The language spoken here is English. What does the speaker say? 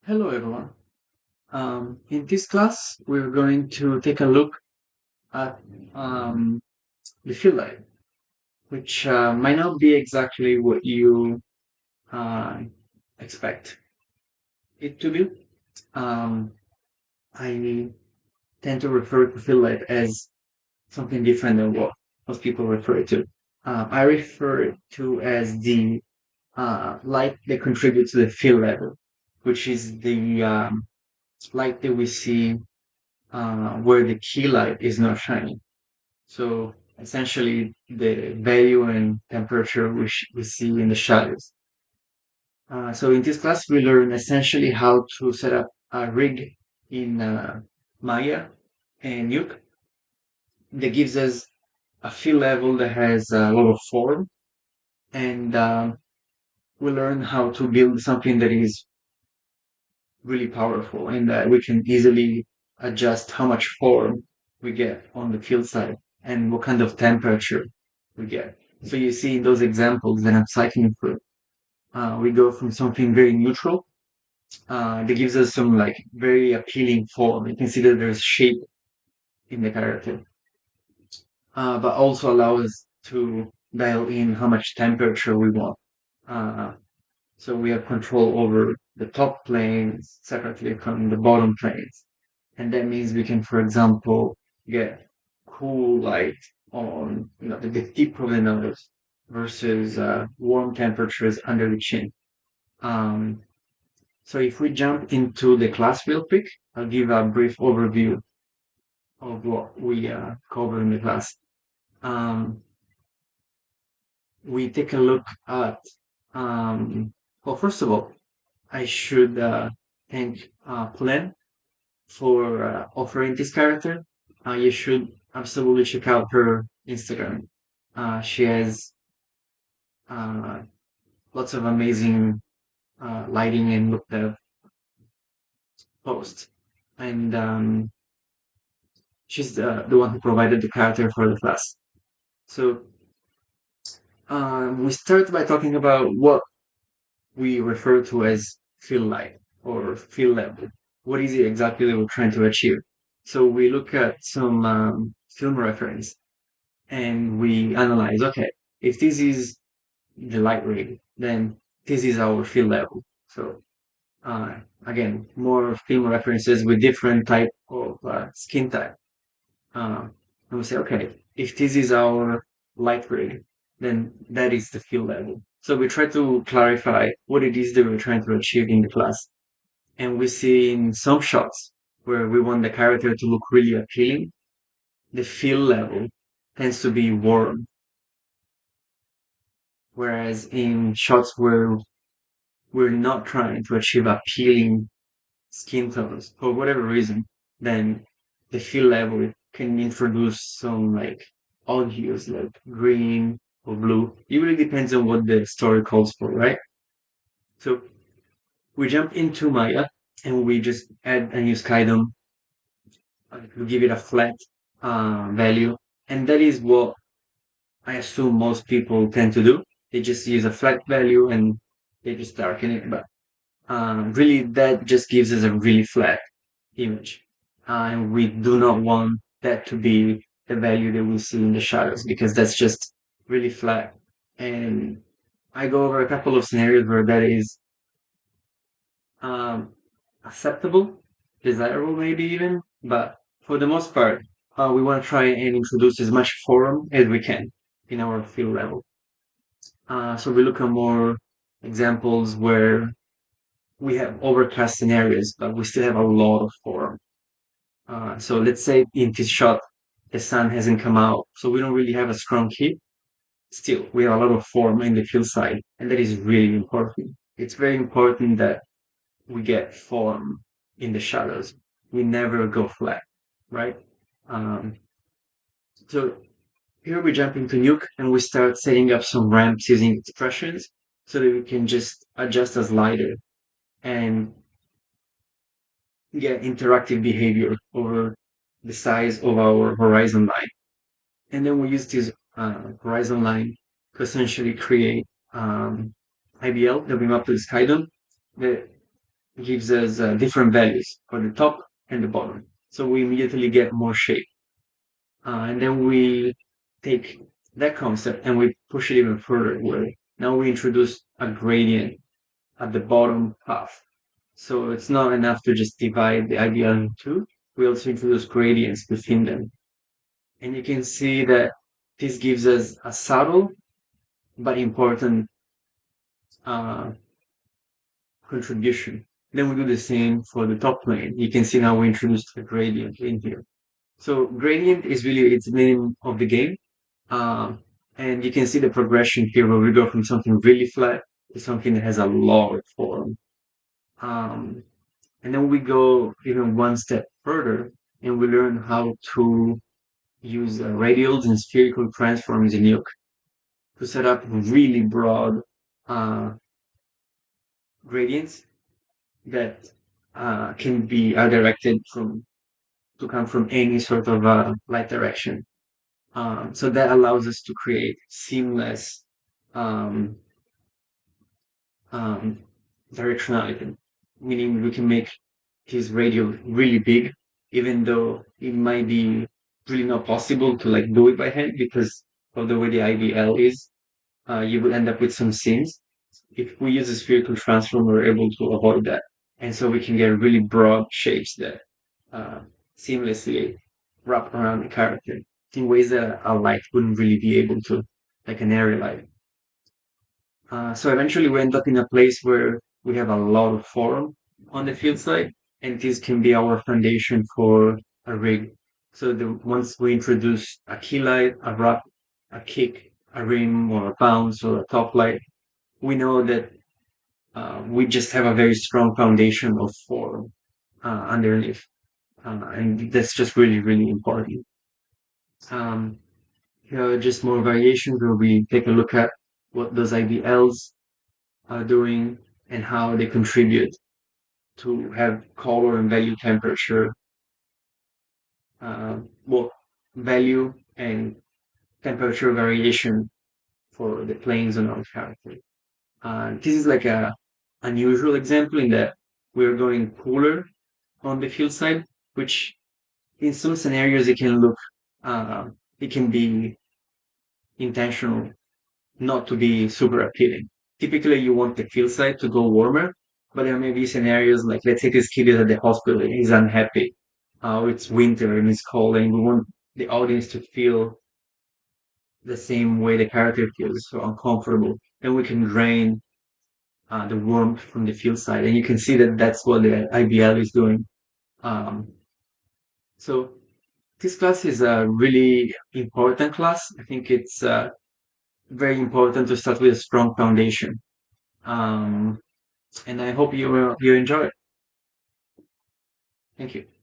Hello, everyone. In this class, we're going to take a look at the field life, which might not be exactly what you uh, expect it to be. Um, I tend to refer to field life as something different than what most people refer it to. I refer it to as the light that contributes to the field level, which is the light that we see where the key light is not shining. So essentially, the value and temperature we see in the shadows. So in this class, we learn essentially how to set up a rig in Maya and Nuke that gives us a field level that has a lot of form, and we learn how to build something that is really powerful and that we can easily adjust how much form we get on the field side and what kind of temperature we get. So you see in those examples that I'm cycling through, we go from something very neutral that gives us some like very appealing form. You can see that there's shape in the character, but also allow us to dial in how much temperature we want. Uh, so we have control over the top planes separately from the bottom planes. And that means we can, for example, get cool light on the tip of the nose versus warm temperatures under the chin. Um, so if we jump into the class real quick, I'll give a brief overview of what we cover in the class. Um, we take a look at, um, well, first of all, I should thank Plen for offering this character. You should absolutely check out her Instagram. She has uh, lots of amazing lighting and look the posts, and she's the one who provided the character for the class. So we start by talking about what we refer to as feel light or feel level. What is it exactly that we're trying to achieve? So we look at some film reference and we analyze, okay, if this is the light rig, then this is our field level. So again, more film references with different type of skin type. Uh, and we say, okay, if this is our light rig, then that is the field level. So we try to clarify what it is that we're trying to achieve in the class. And we see in some shots where we want the character to look really appealing, the field level tends to be warm. Whereas in shots where we're not trying to achieve appealing skin tones for whatever reason, then the field level can introduce some like odd hues like green or blue. It really depends on what the story calls for, right? So we jump into Maya and we just add a new skydom, we give it a flat value, and that is what I assume most people tend to do. They just use a flat value and they just darken it, but really that just gives us a really flat image. And we do not want that to be the value that we see in the shadows because that's just really flat. And I go over a couple of scenarios where that is um, acceptable, desirable, maybe even. But for the most part, we want to try and introduce as much form as we can in our field level. So we look at more examples where we have overcast scenarios, but we still have a lot of form. So let's say in this shot, the sun hasn't come out, so we don't really have a strong heat. Still, we have a lot of form in the field side, and that is really important. It's very important that we get form in the shadows. We never go flat, right? Um, so here we jump into Nuke and we start setting up some ramps using expressions so that we can just adjust a slider and get interactive behavior over the size of our horizon line. And then we use this horizon line to essentially create IBL that we map to the skydome that gives us different values for the top and the bottom. So we immediately get more shape. And then we take that concept and we push it even further, where now we introduce a gradient at the bottom half. So it's not enough to just divide the IBL in two. We also introduce gradients within them. And you can see that this gives us a subtle but important uh, contribution. Then we do the same for the top plane. You can see now we introduced a gradient in here. So gradient is really its name of the game. Um, and you can see the progression here where we go from something really flat to something that has a lot of form. Um, and then we go even one step further and we learn how to use radials and spherical transforms in Nuke to set up really broad uh, gradients that can be directed from to come from any sort of light direction. So that allows us to create seamless um, um, directionality, meaning we can make his radio really big, even though it might be really not possible to like do it by hand because of the way the IVL is. You would end up with some seams. If we use a spherical transform, we're able to avoid that, and so we can get really broad shapes that uh, seamlessly wrap around the character in ways that a light wouldn't really be able to, like an area light. So eventually we end up in a place where we have a lot of form on the field side, and this can be our foundation for a rig. So once we introduce a key light, a wrap, a kick, a rim, or a bounce, or a top light, we know that we just have a very strong foundation of form underneath. And that's just really, really important. Um, Here are just more variations where we take a look at what those IVLs are doing and how they contribute to have color and value temperature, well, value and temperature variation for the planes on our character. This is like a unusual example in that we're going cooler on the field side, which in some scenarios uh, it can be intentional not to be super appealing. Typically, you want the field side to go warmer, but there may be scenarios like, let's say this kid is at the hospital and he's unhappy. It's winter and it's cold, and we want the audience to feel the same way the character feels, so uncomfortable. And we can drain the warmth from the field side, and you can see that that's what the IBL is doing. Um, so this class is a really important class. I think it's very important to start with a strong foundation. Um, and I hope you enjoy it. Thank you.